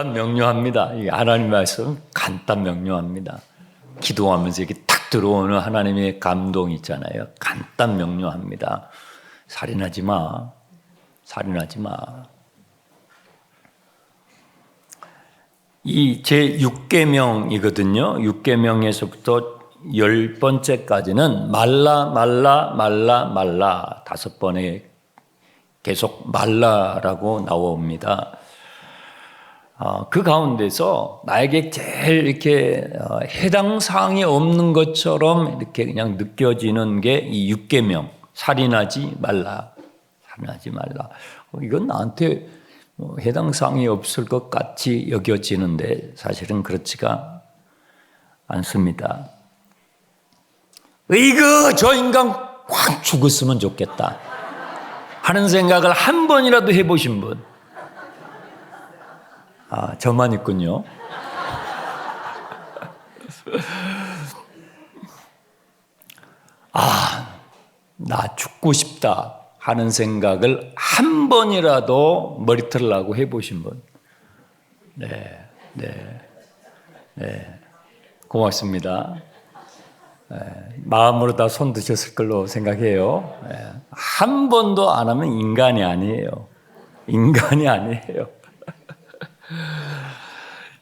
간단 명료합니다. 이 하나님 말씀 간단 명료합니다. 기도하면서 이렇게 탁 들어오는 하나님의 감동이 있잖아요. 간단 명료합니다. 살인하지 마. 살인하지 마. 이 제 6계명이거든요. 6계명에서부터 10번째까지는 말라 5번에 계속 말라라고 나옵니다. 그 가운데서 나에게 제일 이렇게 해당 사항이 없는 것처럼 이렇게 그냥 느껴지는 게 이 6계명, 살인하지 말라. 이건 나한테 해당 사항이 없을 것 같이 여겨지는데 사실은 그렇지가 않습니다. 으이그 저 인간 확 죽었으면 좋겠다 하는 생각을 한 번이라도 해보신 분? 저만 있군요. 나 죽고 싶다 하는 생각을 한 번이라도 머리털 나고 해보신 분? 네. 고맙습니다. 마음으로 다 손 드셨을 걸로 생각해요. 한 번도 안 하면 인간이 아니에요.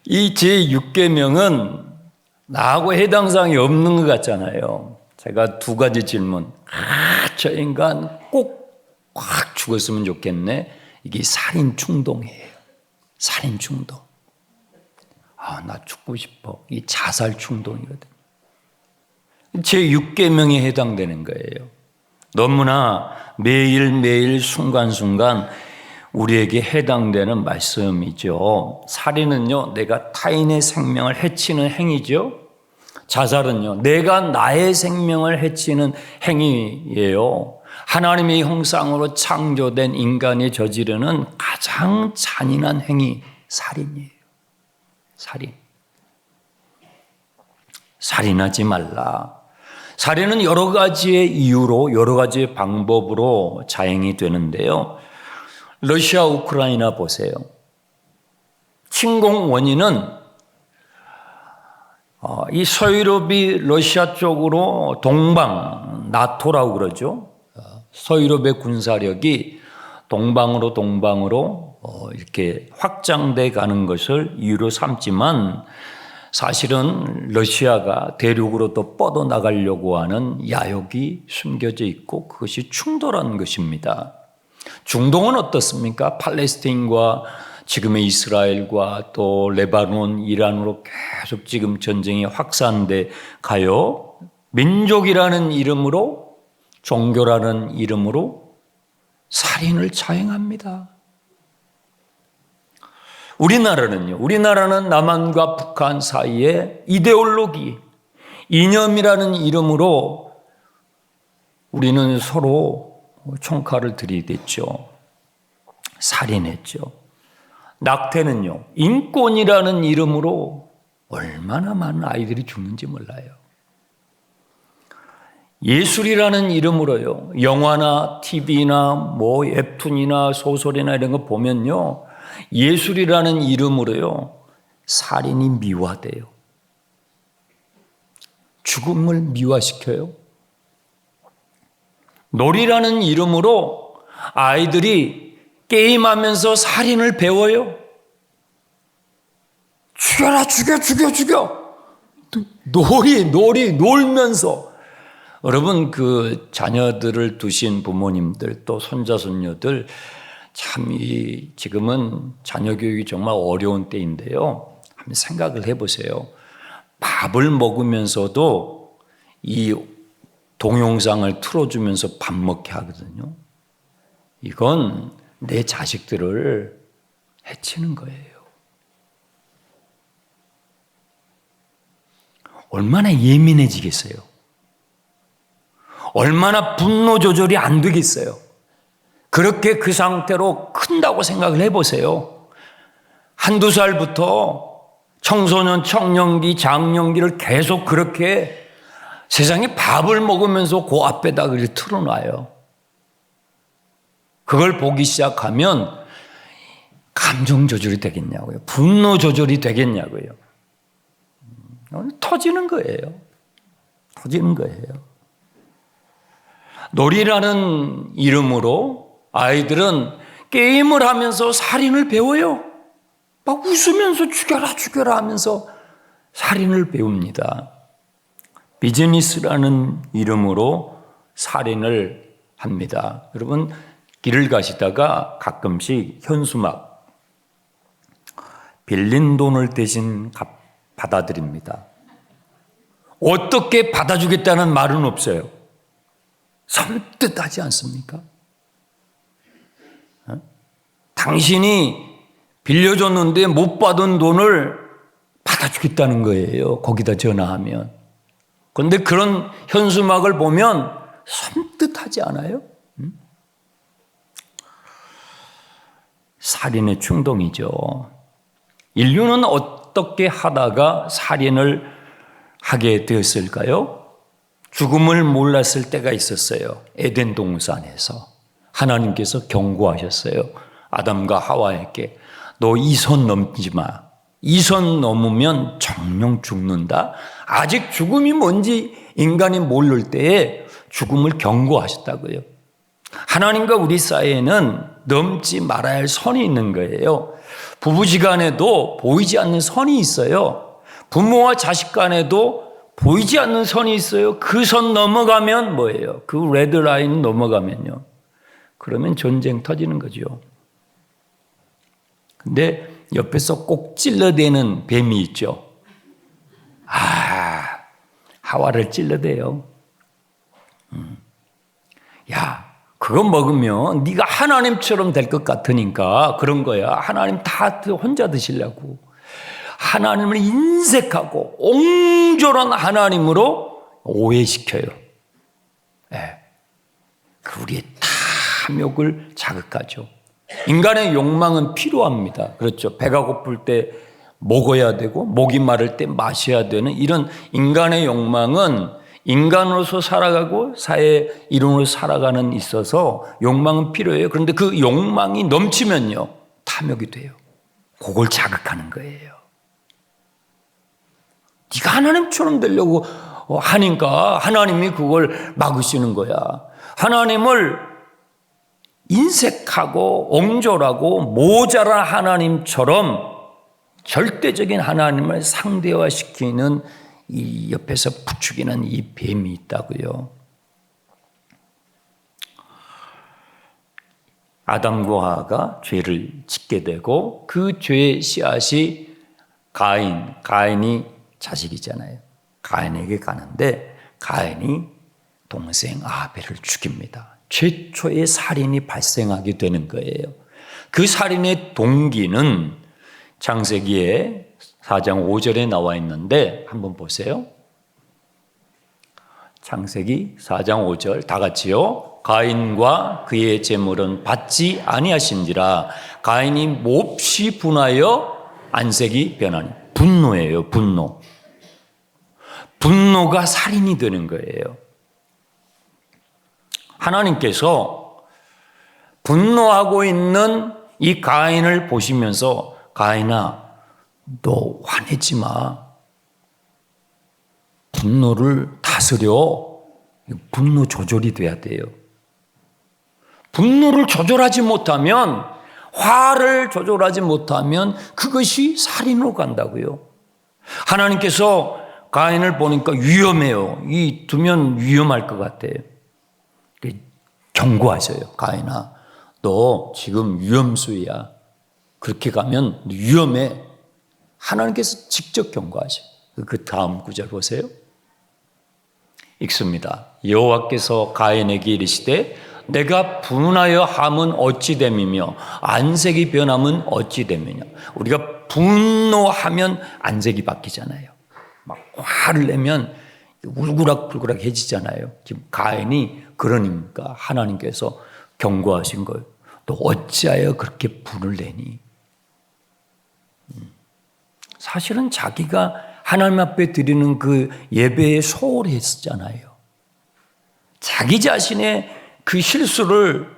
이 제6계명은 나하고 해당 사항이 없는 것 같잖아요. 제가 두 가지 질문. 저 인간 꼭 확 죽었으면 좋겠네. 이게 살인 충동이에요. 살인 충동. 나 죽고 싶어. 이 자살 충동이거든요. 제6계명에 해당되는 거예요. 너무나 매일매일 순간순간 우리에게 해당되는 말씀이죠. 살인은요, 내가 타인의 생명을 해치는 행위죠. 자살은요, 내가 나의 생명을 해치는 행위예요. 하나님의 형상으로 창조된 인간이 저지르는 가장 잔인한 행위, 살인이에요. 살인하지 말라. 살인은 여러 가지의 이유로, 여러 가지의 방법으로 자행이 되는데요. 러시아, 우크라이나 보세요. 침공 원인은 이 서유럽이 러시아 쪽으로 동방, 나토라고 그러죠. 서유럽의 군사력이 동방으로 이렇게 확장돼 가는 것을 이유로 삼지만 사실은 러시아가 대륙으로 또 뻗어나가려고 하는 야욕이 숨겨져 있고 그것이 충돌한 것입니다. 중동은 어떻습니까? 팔레스타인과 지금의 이스라엘과 또 레바논, 이란으로 계속 지금 전쟁이 확산돼 가요. 민족이라는 이름으로, 종교라는 이름으로 살인을 자행합니다. 우리나라는 남한과 북한 사이에 이데올로기, 이념이라는 이름으로 우리는 서로 총칼을 들이댔죠. 살인했죠. 낙태는요, 인권이라는 이름으로 얼마나 많은 아이들이 죽는지 몰라요. 예술이라는 이름으로요, 영화나 TV나 웹툰이나 소설이나 이런 거 보면요, 예술이라는 이름으로요, 살인이 미화돼요. 죽음을 미화시켜요. 놀이라는 이름으로 아이들이 게임하면서 살인을 배워요. 죽여라, 죽여. 놀면서. 여러분, 그 자녀들을 두신 부모님들, 또 손자, 손녀들, 참 지금은 자녀 교육이 정말 어려운 때인데요. 한번 생각을 해보세요. 밥을 먹으면서도 이 동영상을 틀어주면서 밥 먹게 하거든요. 이건 내 자식들을 해치는 거예요. 얼마나 예민해지겠어요? 얼마나 분노 조절이 안 되겠어요? 그렇게 그 상태로 큰다고 생각을 해보세요. 한두 살부터 청소년, 청년기, 장년기를 계속 그렇게 세상에 밥을 먹으면서 그 앞에다 그렇게 틀어놔요. 그걸 보기 시작하면 감정 조절이 되겠냐고요. 분노 조절이 되겠냐고요. 터지는 거예요. 터지는 거예요. 놀이라는 이름으로 아이들은 게임을 하면서 살인을 배워요. 막 웃으면서 죽여라 죽여라 하면서 살인을 배웁니다. 비즈니스라는 이름으로 살인을 합니다. 여러분 길을 가시다가 가끔씩 현수막 빌린 돈을 대신 받아들입니다. 어떻게 받아주겠다는 말은 없어요. 섬뜩하지 않습니까? 당신이 빌려줬는데 못 받은 돈을 받아주겠다는 거예요. 거기다 전화하면. 그런데 그런 현수막을 보면 섬뜩하지 않아요? 살인의 충동이죠. 인류는 어떻게 하다가 살인을 하게 되었을까요? 죽음을 몰랐을 때가 있었어요. 에덴 동산에서 하나님께서 경고하셨어요. 아담과 하와에게 너 이 선 넘지 마. 이 선 넘으면 정령 죽는다. 아직 죽음이 뭔지 인간이 모를 때에 죽음을 경고하셨다고요. 하나님과 우리 사이에는 넘지 말아야 할 선이 있는 거예요. 부부지간에도 보이지 않는 선이 있어요. 부모와 자식 간에도 보이지 않는 선이 있어요. 그 선 넘어가면 뭐예요? 그 레드라인 넘어가면요. 그러면 전쟁 터지는 거죠. 근데 옆에서 꼭 찔러대는 뱀이 있죠. 하와를 찔러대요. 야, 그거 먹으면 네가 하나님처럼 될 것 같으니까 그런 거야. 하나님 다 혼자 드시려고. 하나님을 인색하고 옹졸한 하나님으로 오해시켜요. 그 우리의 탐욕을 자극하죠. 인간의 욕망은 필요합니다. 그렇죠. 배가 고플 때 먹어야 되고 목이 마를 때 마셔야 되는 이런 인간의 욕망은 인간으로서 살아가고 사회 일원으로 살아가는 있어서 욕망은 필요해요. 그런데 그 욕망이 넘치면요. 탐욕이 돼요. 그걸 자극하는 거예요. 네가 하나님처럼 되려고 하니까 하나님이 그걸 막으시는 거야. 하나님을 인색하고 옹졸하고 모자란 하나님처럼 절대적인 하나님을 상대화시키는 이 옆에서 부추기는 이 뱀이 있다고요. 아담과 하와가 죄를 짓게 되고 그 죄의 씨앗이 가인이 자식이잖아요. 가인에게 가는데 가인이 동생 아벨을 죽입니다. 최초의 살인이 발생하게 되는 거예요. 그 살인의 동기는 창세기에 4장 5절에 나와 있는데 한번 보세요. 창세기 4장 5절 다 같이요. 가인과 그의 제물은 받지 아니하신지라 가인이 몹시 분하여 안색이 변하니. 분노예요. 분노. 분노가 살인이 되는 거예요. 하나님께서 분노하고 있는 이 가인을 보시면서 가인아 너 화내지 마. 분노를 다스려. 분노 조절이 돼야 돼요. 분노를 조절하지 못하면 화를 조절하지 못하면 그것이 살인으로 간다고요. 하나님께서 가인을 보니까 위험해요. 이 두면 위험할 것 같아요. 경고하셔요. 가인아 너 지금 위험수위야. 그렇게 가면 위험해. 하나님께서 직접 경고하셔요. 그 다음 구절 보세요. 읽습니다. 여호와께서 가인에게 이르시되 내가 분하여 함은 어찌 됨이며 안색이 변함은 어찌 됨이냐. 우리가 분노하면 안색이 바뀌잖아요. 막 화를 내면 울그락불그락해지잖아요. 지금 가인이 그러니까 하나님께서 경고하신 거예요. 너 어찌하여 그렇게 분을 내니? 사실은 자기가 하나님 앞에 드리는 그 예배에 소홀히 했었잖아요. 자기 자신의 그 실수를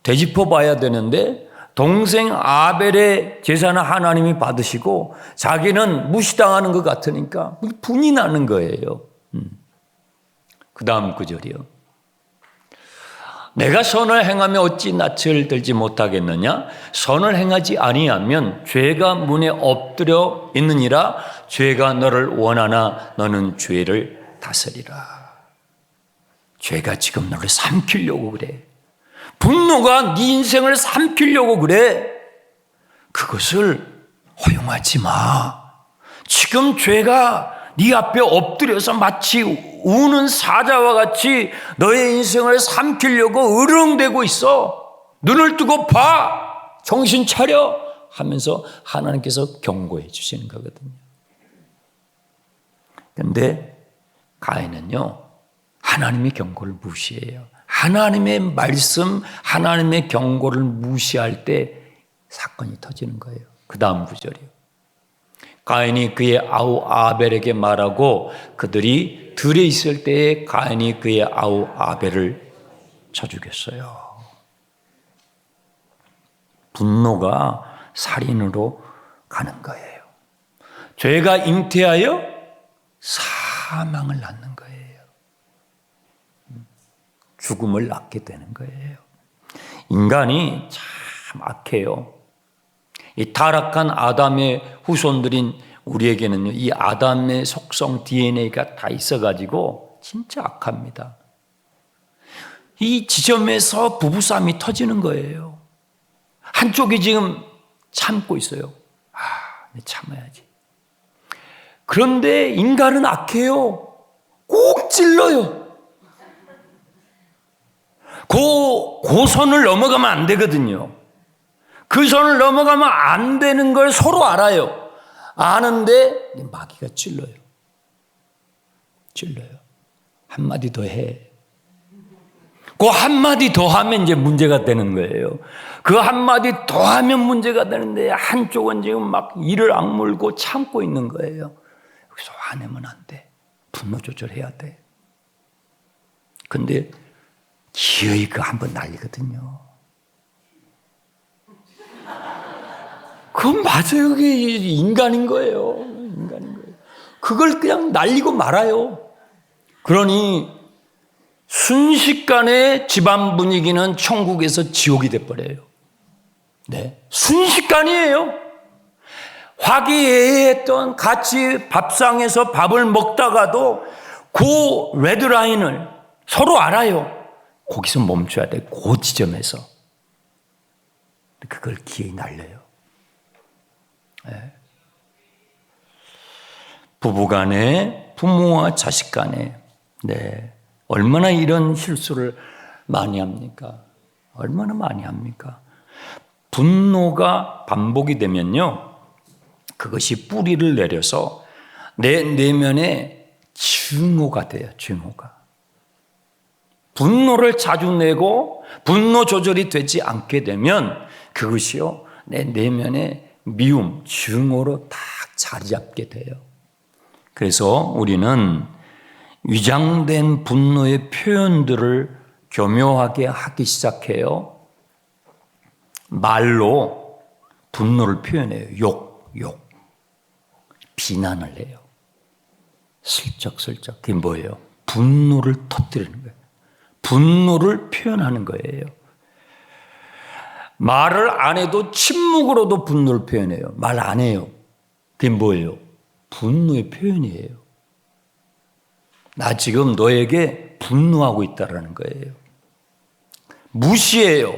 되짚어 봐야 되는데 동생 아벨의 제사는 하나님이 받으시고 자기는 무시당하는 것 같으니까 분이 나는 거예요. 그 다음 구절이요. 내가 선을 행하며 어찌 낯을 들지 못하겠느냐? 선을 행하지 아니하면 죄가 문에 엎드려 있느니라. 죄가 너를 원하나 너는 죄를 다스리라. 죄가 지금 너를 삼키려고 그래. 분노가 네 인생을 삼키려고 그래. 그것을 허용하지 마. 지금 죄가 네 앞에 엎드려서 마치 우는 사자와 같이 너의 인생을 삼키려고 으르렁대고 있어. 눈을 뜨고 봐. 정신 차려 하면서 하나님께서 경고해 주시는 거거든요. 그런데 가인은요, 하나님의 경고를 무시해요. 하나님의 말씀, 하나님의 경고를 무시할 때 사건이 터지는 거예요. 그 다음 구절이요. 가인이 그의 아우 아벨에게 말하고 그들이 들에 있을 때에 가인이 그의 아우 아벨을 쳐 죽였어요. 분노가 살인으로 가는 거예요. 죄가 잉태하여 사망을 낳는 거예요. 죽음을 낳게 되는 거예요. 인간이 참 악해요. 이 타락한 아담의 후손들인 우리에게는요, 이 아담의 속성 DNA가 다 있어가지고 진짜 악합니다. 이 지점에서 부부싸움이 터지는 거예요. 한쪽이 지금 참고 있어요. 참아야지. 그런데 인간은 악해요. 꼭 찔러요. 그 선을 넘어가면 안 되거든요. 그 선을 넘어가면 안 되는 걸 서로 알아요. 아는데 마귀가 찔러요. 한마디 더 해. 그 한마디 더 하면 이제 문제가 되는 거예요. 그 한마디 더 하면 문제가 되는데 한쪽은 지금 막 이를 악물고 참고 있는 거예요. 여기서 화내면 안 돼. 분노 조절해야 돼. 근데 기어이 그 한번 날리거든요. 그건 맞아요. 그게 인간인 거예요. 그걸 그냥 날리고 말아요. 그러니 순식간에 집안 분위기는 천국에서 지옥이 돼버려요. 네, 순식간이에요. 화기애애했던 같이 밥상에서 밥을 먹다가도 그 레드라인을 서로 알아요. 거기서 멈춰야 돼. 그 지점에서. 그걸 기어이 날려요. 네. 부부간에, 부모와 자식간에, 네, 얼마나 이런 실수를 많이 합니까? 얼마나 많이 합니까? 분노가 반복이 되면요, 그것이 뿌리를 내려서 내 내면에 증오가 돼요. 증오가. 분노를 자주 내고 분노 조절이 되지 않게 되면 그것이요, 내 내면에 미움, 증오로 딱 자리 잡게 돼요. 그래서 우리는 위장된 분노의 표현들을 교묘하게 하기 시작해요. 말로 분노를 표현해요. 욕. 비난을 해요. 슬쩍슬쩍. 그게 뭐예요? 분노를 터뜨리는 거예요. 분노를 표현하는 거예요. 말을 안 해도 침묵으로도 분노를 표현해요. 말 안 해요. 그게 뭐예요? 분노의 표현이에요. 나 지금 너에게 분노하고 있다라는 거예요. 무시해요.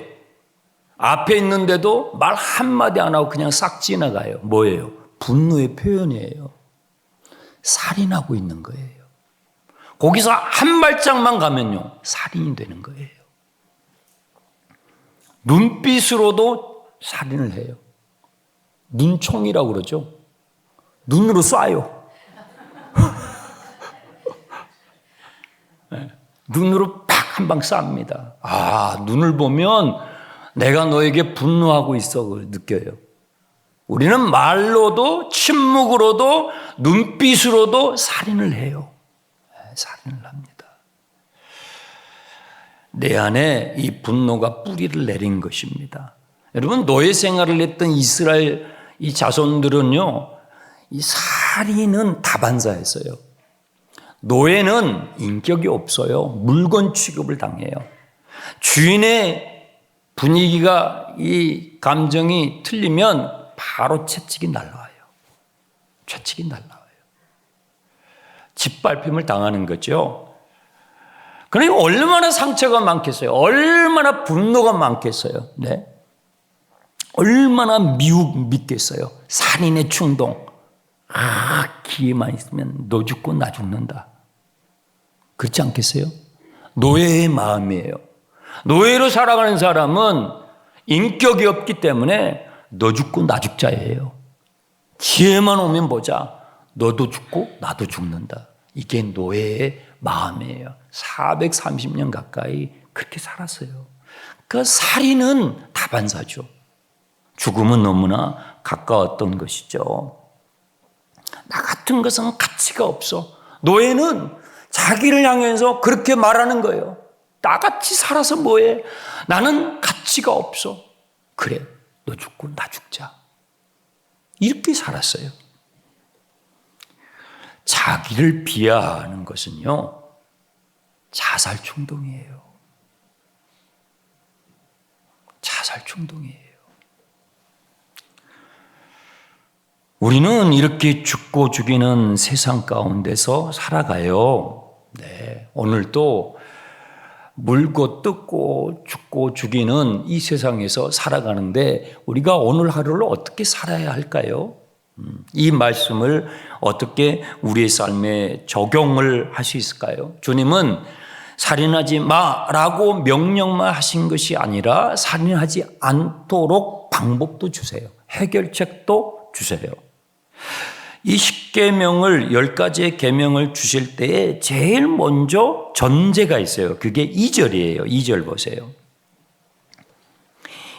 앞에 있는데도 말 한마디 안 하고 그냥 싹 지나가요. 뭐예요? 분노의 표현이에요. 살인하고 있는 거예요. 거기서 한 발짝만 가면요, 살인이 되는 거예요. 눈빛으로도 살인을 해요. 눈총이라고 그러죠. 눈으로 쏴요. 네. 눈으로 팍 한 방 쌉니다. 눈을 보면 내가 너에게 분노하고 있어 느껴요. 우리는 말로도 침묵으로도 눈빛으로도 살인을 해요. 살인을 합니다. 내 안에 이 분노가 뿌리를 내린 것입니다. 여러분, 노예 생활을 했던 이스라엘 이 자손들은요, 이 살인은 다반사였어요. 노예는 인격이 없어요. 물건 취급을 당해요. 주인의 분위기가, 이 감정이 틀리면 바로 채찍이 날라와요. 채찍이 날라와요. 짓밟힘을 당하는 거죠. 그러니까 얼마나 상처가 많겠어요. 얼마나 분노가 많겠어요. 네. 얼마나 믿겠어요. 살인의 충동. 기회만 있으면 너 죽고 나 죽는다. 그렇지 않겠어요? 노예의 마음이에요. 노예로 살아가는 사람은 인격이 없기 때문에 너 죽고 나 죽자예요. 기회만 오면 보자. 너도 죽고 나도 죽는다. 이게 노예의 마음이에요. 430년 가까이 그렇게 살았어요. 그 살인은 다반사죠. 죽음은 너무나 가까웠던 것이죠. 나 같은 것은 가치가 없어. 노예는 자기를 향해서 그렇게 말하는 거예요. 나같이 살아서 뭐해? 나는 가치가 없어. 그래, 너 죽고 나 죽자. 이렇게 살았어요. 자기를 비하하는 것은요, 자살 충동이에요. 자살 충동이에요. 우리는 이렇게 죽고 죽이는 세상 가운데서 살아가요. 네, 오늘도 물고 뜯고 죽고 죽이는 이 세상에서 살아가는데 우리가 오늘 하루를 어떻게 살아야 할까요? 이 말씀을 어떻게 우리의 삶에 적용을 할 수 있을까요? 주님은 살인하지 마라고 명령만 하신 것이 아니라 살인하지 않도록 방법도 주세요. 해결책도 주세요. 이 10계명을 10가지의 계명을 주실 때에 제일 먼저 전제가 있어요. 그게 2절이에요. 2절 보세요.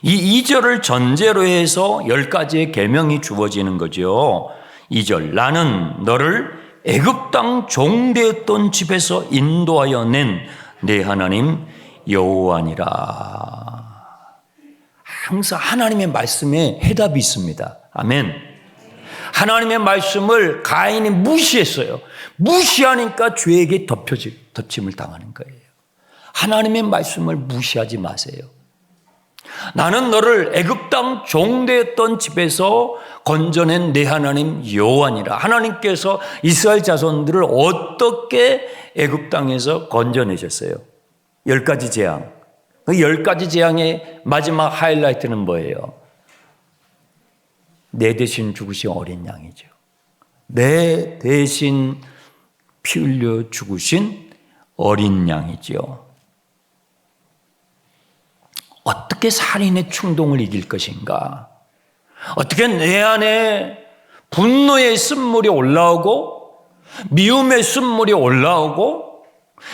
이 2절을 전제로 해서 10가지의 계명이 주어지는 거죠. 2절, 나는 너를 애굽 땅 종되었던 집에서 인도하여 낸 내 하나님 여호와니라. 항상 하나님의 말씀에 해답이 있습니다. 아멘. 하나님의 말씀을 가인이 무시했어요. 무시하니까 죄에게 덮침을 당하는 거예요. 하나님의 말씀을 무시하지 마세요. 나는 너를 애굽 땅 종되었던 집에서 건져낸 내 하나님 여호와니라. 하나님께서 이스라엘 자손들을 어떻게 애굽 땅에서 건져내셨어요? 10가지 재앙. 그 10가지 재앙의 마지막 하이라이트는 뭐예요? 내 대신 죽으신 어린 양이죠. 내 대신 피 흘려 죽으신 어린 양이죠. 어떻게 살인의 충동을 이길 것인가? 어떻게 내 안에 분노의 쓴물이 올라오고 미움의 쓴물이 올라오고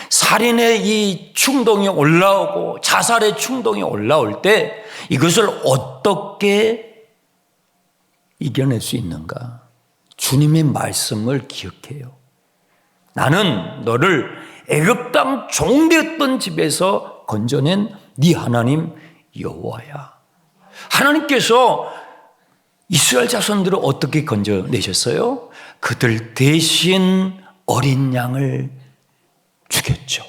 살인의 이 충동이 올라오고 자살의 충동이 올라올 때 이것을 어떻게 이겨낼 수 있는가? 주님의 말씀을 기억해요. 나는 너를 애굽 땅 종되었던 집에서 건져낸 네 하나님 여호와야. 하나님께서 이스라엘 자손들을 어떻게 건져내셨어요? 그들 대신 어린 양을 죽였죠.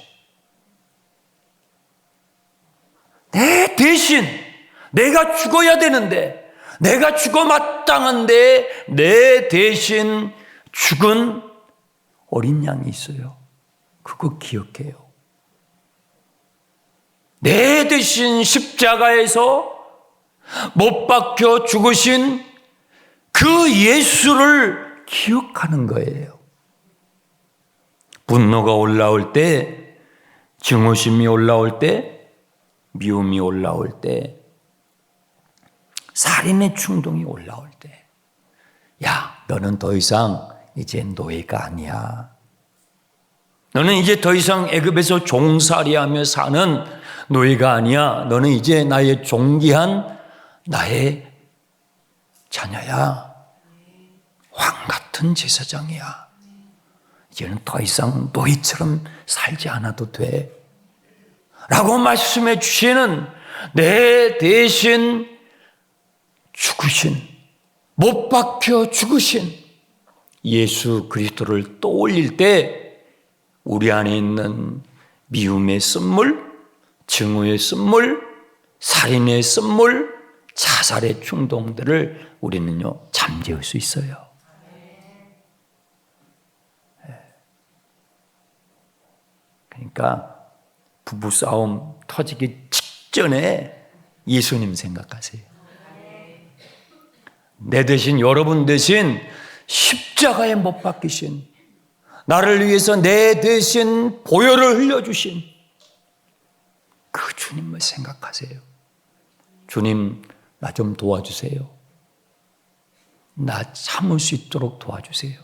내 대신 내가 죽어야 되는데, 내가 죽어 마땅한데 내 대신 죽은 어린 양이 있어요. 그거 기억해요. 내 대신 십자가에서 못 박혀 죽으신 그 예수를 기억하는 거예요. 분노가 올라올 때, 증오심이 올라올 때, 미움이 올라올 때, 살인의 충동이 올라올 때, 야, 너는 더 이상 이제 노예가 아니야. 너는 이제 더 이상 애굽에서 종살이하며 사는 노예가 아니야. 너는 이제 나의 존귀한 나의 자녀야. 왕 같은 제사장이야. 이제는 더 이상 노예처럼 살지 않아도 돼. 라고 말씀해 주시는 내 대신 죽으신, 못 박혀 죽으신 예수 그리스도를 떠올릴 때 우리 안에 있는 미움의 쓴물, 증오의 쓴물, 살인의 쓴물, 자살의 충동들을 우리는요 잠재울 수 있어요. 그러니까 부부싸움 터지기 직전에 예수님 생각하세요. 내 대신, 여러분 대신 십자가에 못 박히신, 나를 위해서 내 대신 보혈을 흘려주신 그 주님을 생각하세요. 주님, 나 좀 도와주세요. 나 참을 수 있도록 도와주세요.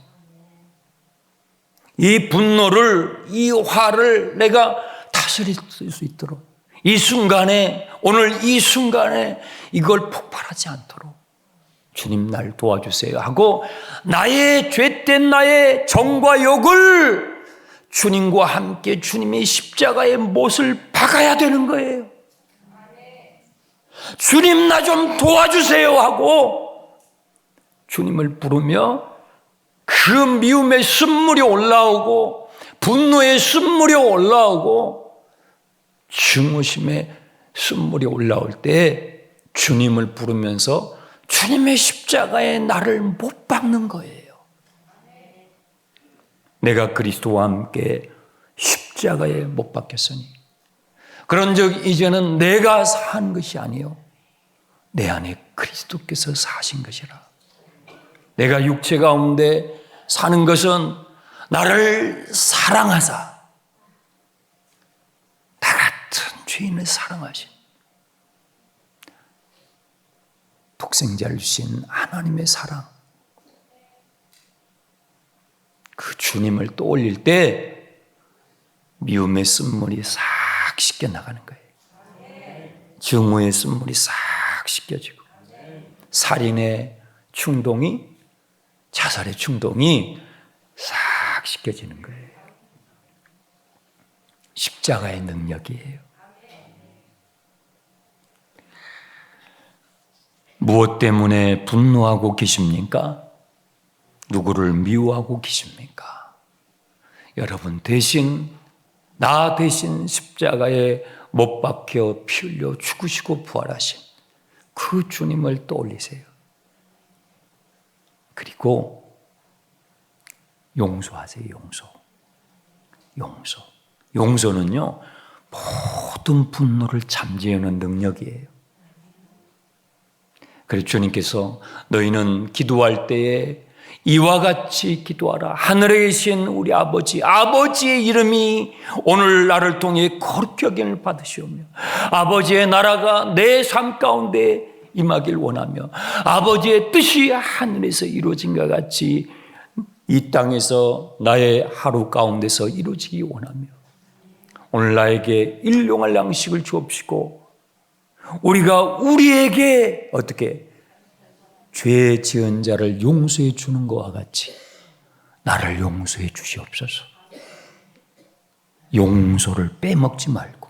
이 분노를, 이 화를 내가 다스릴 수 있도록, 이 순간에, 오늘 이 순간에 이걸 폭발하지 않도록 주님 날 도와주세요 하고 나의 죄된 나의 정과 욕을 주님과 함께 주님의 십자가의 못을 박아야 되는 거예요. 주님 나 좀 도와주세요 하고 주님을 부르며 그 미움의 쓴물이 올라오고 분노의 쓴물이 올라오고 증오심의 쓴물이 올라올 때 주님을 부르면서 주님의 십자가에 나를 못 박는 거예요. 내가 그리스도와 함께 십자가에 못 박혔으니 그런즉 이제는 내가 산 것이 아니요 내 안에 그리스도께서 사신 것이라. 내가 육체 가운데 사는 것은 나를 사랑하사 나 같은 죄인을 사랑하신 독생자를 주신 하나님의 사랑, 그 주님을 떠올릴 때 미움의 쓴물이 싹 씻겨 나가는 거예요. 증오의 쓴물이 싹 씻겨지고 살인의 충동이, 자살의 충동이 싹 씻겨지는 거예요. 십자가의 능력이에요. 무엇 때문에 분노하고 계십니까? 누구를 미워하고 계십니까? 여러분 대신, 나 대신 십자가에 못 박혀 피 흘려 죽으시고 부활하신 그 주님을 떠올리세요. 그리고 용서하세요. 용서는요 모든 분노를 잠재우는 능력이에요. 그래서 주님께서 너희는 기도할 때에 이와 같이 기도하라. 하늘에 계신 우리 아버지, 아버지의 이름이 오늘 나를 통해 거룩히 여김을 받으시오며 아버지의 나라가 내 삶 가운데 임하길 원하며 아버지의 뜻이 하늘에서 이루어진 것 같이 이 땅에서 나의 하루 가운데서 이루어지기 원하며 오늘 나에게 일용할 양식을 주옵시고 우리가 우리에게 어떻게 죄 지은 자를 용서해 주는 것과 같이 나를 용서해 주시옵소서. 용서를 빼먹지 말고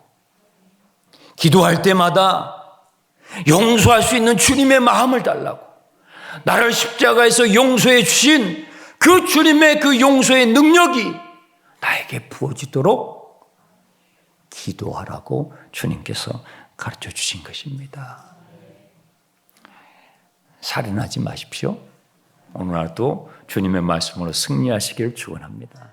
기도할 때마다 용서할 수 있는 주님의 마음을 달라고, 나를 십자가에서 용서해 주신 그 주님의 그 용서의 능력이 나에게 부어지도록 기도하라고 주님께서 가르쳐 주신 것입니다. 살인하지 마십시오. 오늘 하루도 주님의 말씀으로 승리하시기를 축원합니다.